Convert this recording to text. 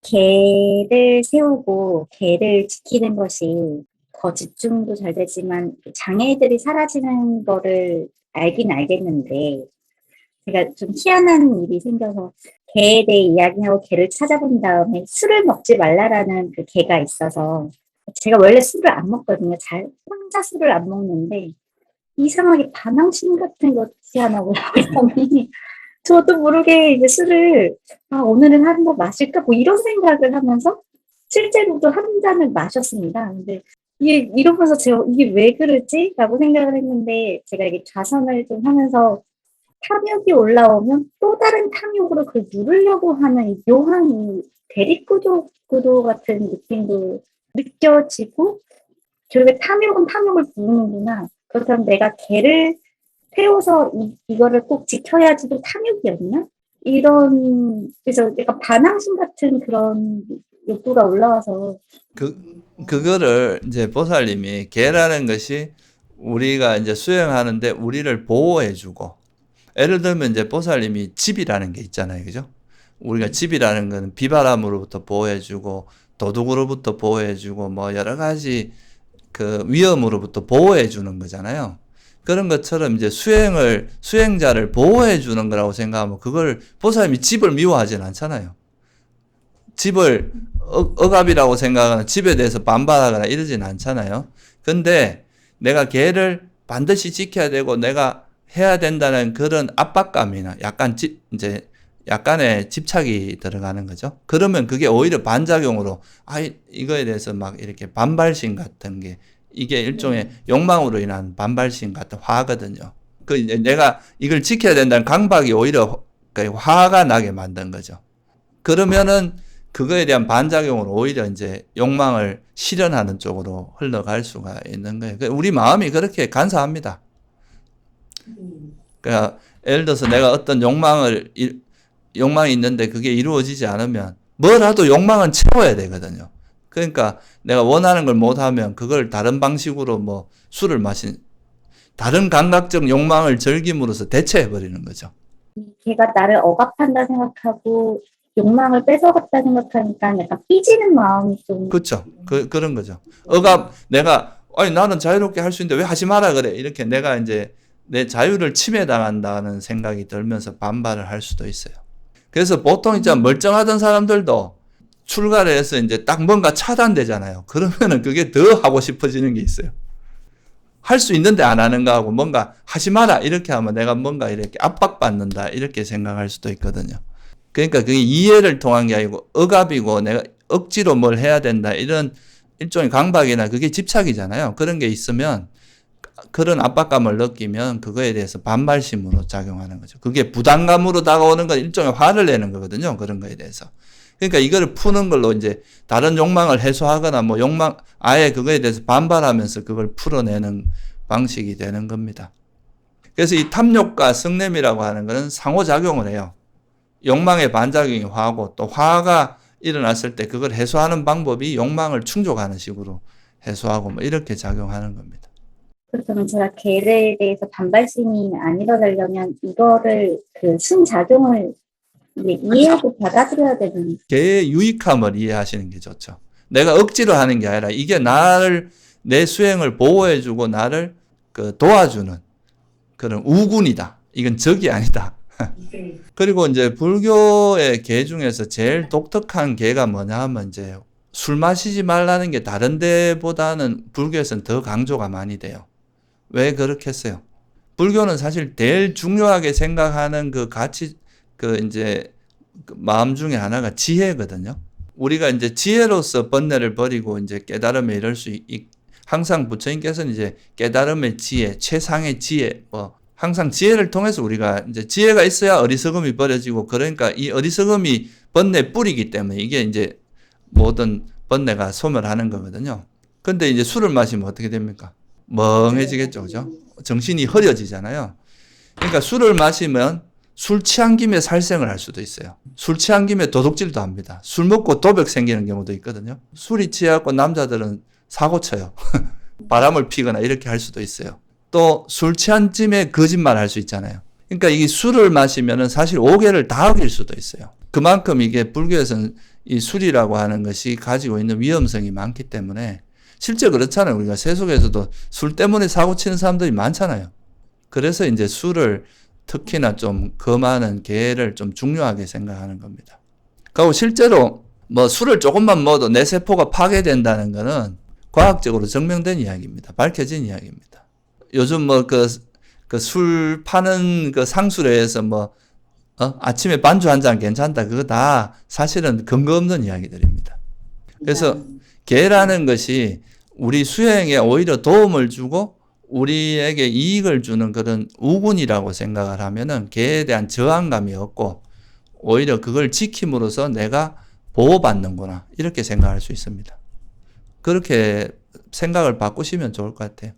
계를 세우고 계를 지키는 것이 더 집중도 잘 되지만 장애들이 사라지는 거를 알긴 알겠는데 제가 좀 희한한 일이 생겨서 개에 대해 이야기하고 개를 찾아본 다음에 술을 먹지 말라라는 그 개가 있어서 제가 원래 술을 안 먹거든요. 잘 혼자 술을 안 먹는데 이상하게 반항심 같은 것이 하나 올라오더니 저도 모르게 이제 술을 오늘은 한 번 마실까 뭐 이런 생각을 하면서 실제로도 한 잔을 마셨습니다. 근데 이게 이러면서 제가 이게 왜 그러지? 라고 생각을 했는데 제가 이게 좌선을 좀 하면서 탐욕이 올라오면 또 다른 탐욕으로 그걸 누르려고 하는 이 묘한 이 대립구도 같은 느낌도 느껴지고 결국에 탐욕은 탐욕을 부르는구나. 그렇다면 내가 걔를 태워서 이거를 꼭 지켜야지도 탐욕이었나? 그래서 약간 반항심 같은 그런 욕구가 올라와서. 그거를 이제 보살님이 개라는 것이 우리가 이제 수행하는데 우리를 보호해주고, 예를 들면 이제 보살님이 집이라는 게 있잖아요. 그죠? 우리가 집이라는 건 비바람으로부터 보호해주고, 도둑으로부터 보호해주고, 뭐 여러 가지 그 위험으로부터 보호해주는 거잖아요. 그런 것처럼 이제 수행자를 보호해주는 거라고 생각하면 그걸 보살님이 집을 미워하진 않잖아요. 집을 억압이라고 생각하거나 집에 대해서 반발하거나 이러진 않잖아요. 근데 내가 걔를 반드시 지켜야 되고 내가 해야 된다는 그런 압박감이나 이제 약간의 집착이 들어가는 거죠. 그러면 그게 오히려 반작용으로 이거에 대해서 막 이렇게 반발심 같은 게 이게 일종의 욕망으로 인한 반발심 같은 화거든요. 이제 내가 이걸 지켜야 된다는 강박이 오히려 화가 나게 만든 거죠. 그러면은 그거에 대한 반작용으로 오히려 이제 욕망을 실현하는 쪽으로 흘러갈 수가 있는 거예요. 우리 마음이 그렇게 간사합니다. 그러니까 예를 들어서 내가 어떤 욕망이 있는데 그게 이루어지지 않으면 뭐라도 욕망은 채워야 되거든요. 그러니까 내가 원하는 걸 못하면 그걸 다른 방식으로 뭐 술을 다른 감각적 욕망을 즐김으로써 대체해버리는 거죠. 걔가 나를 억압한다 생각하고 욕망을 뺏어갔다 생각하니까 약간 삐지는 마음이 좀. 그렇죠. 그런 거죠. 나는 자유롭게 할 수 있는데 왜 하지 마라 그래. 이렇게 내가 이제 내 자유를 침해당한다는 생각이 들면서 반발을 할 수도 있어요. 그래서 보통 이제 멀쩡하던 사람들도 출가를 해서 이제 딱 뭔가 차단되잖아요. 그러면은 그게 더 하고 싶어지는 게 있어요. 할 수 있는데 안 하는 거하고 뭔가 하지 마라 이렇게 하면 내가 뭔가 이렇게 압박받는다 이렇게 생각할 수도 있거든요. 그러니까 그게 이해를 통한 게 아니고 억압이고 내가 억지로 뭘 해야 된다 이런 일종의 강박이나 그게 집착이잖아요. 그런 게 있으면 그런 압박감을 느끼면 그거에 대해서 반발심으로 작용하는 거죠. 그게 부담감으로 다가오는 건 일종의 화를 내는 거거든요. 그런 거에 대해서. 그러니까 이거를 푸는 걸로 이제 다른 욕망을 해소하거나 뭐 아예 그거에 대해서 반발하면서 그걸 풀어내는 방식이 되는 겁니다. 그래서 이 탐욕과 성냄이라고 하는 것은 상호작용을 해요. 욕망의 반작용이 화고 또 화가 일어났을 때 그걸 해소하는 방법이 욕망을 충족하는 식으로 해소하고 뭐 이렇게 작용하는 겁니다. 그렇다면 제가 걔에 대해서 반발심이 안 일어나려면 이거를 그 순작용을 이해하고 받아들여야 되는. 걔의 유익함을 이해하시는 게 좋죠. 내가 억지로 하는 게 아니라 이게 내 수행을 보호해주고 나를 도와주는 그런 우군이다. 이건 적이 아니다. 그리고 이제 불교의 계 중에서 제일 독특한 계가 뭐냐 하면 이제 술 마시지 말라는 게 다른 데보다는 불교에서는 더 강조가 많이 돼요. 왜 그렇게 했어요? 불교는 사실 제일 중요하게 생각하는 그 가치, 이제 마음 중에 하나가 지혜거든요. 우리가 이제 지혜로서 번뇌를 버리고 이제 깨달음에 이를 항상 부처님께서는 이제 깨달음의 지혜, 최상의 지혜, 항상 지혜를 통해서 우리가 이제 지혜가 있어야 어리석음이 버려지고 그러니까 이 어리석음이 번뇌 뿌리기 때문에 이게 이제 모든 번뇌가 소멸하는 거거든요. 근데 이제 술을 마시면 어떻게 됩니까? 멍해지겠죠, 그죠? 정신이 흐려지잖아요. 그러니까 술을 마시면 술 취한 김에 살생을 할 수도 있어요. 술 취한 김에 도둑질도 합니다. 술 먹고 도벽 생기는 경우도 있거든요. 술이 취해갖고 남자들은 사고 쳐요. 바람을 피거나 이렇게 할 수도 있어요. 또 술 취한 쯤에 거짓말 할 수 있잖아요. 그러니까 이 술을 마시면은 사실 오계를 다 어길 수도 있어요. 그만큼 이게 불교에서는 이 술이라고 하는 것이 가지고 있는 위험성이 많기 때문에 실제 그렇잖아요. 우리가 세속에서도 술 때문에 사고 치는 사람들이 많잖아요. 그래서 이제 술을 특히나 좀 금하는 계를 좀 중요하게 생각하는 겁니다. 그리고 실제로 뭐 술을 조금만 먹어도 내 세포가 파괴된다는 거는 과학적으로 증명된 이야기입니다. 밝혀진 이야기입니다. 요즘 뭐 그 술 파는 그 상술회에서 뭐 아침에 반주 한 잔 괜찮다. 그거 다 사실은 근거 없는 이야기들입니다. 그래서 계라는 것이 우리 수행에 오히려 도움을 주고 우리에게 이익을 주는 그런 우군이라고 생각을 하면은 계에 대한 저항감이 없고 오히려 그걸 지킴으로써 내가 보호받는구나 이렇게 생각할 수 있습니다. 그렇게 생각을 바꾸시면 좋을 것 같아요.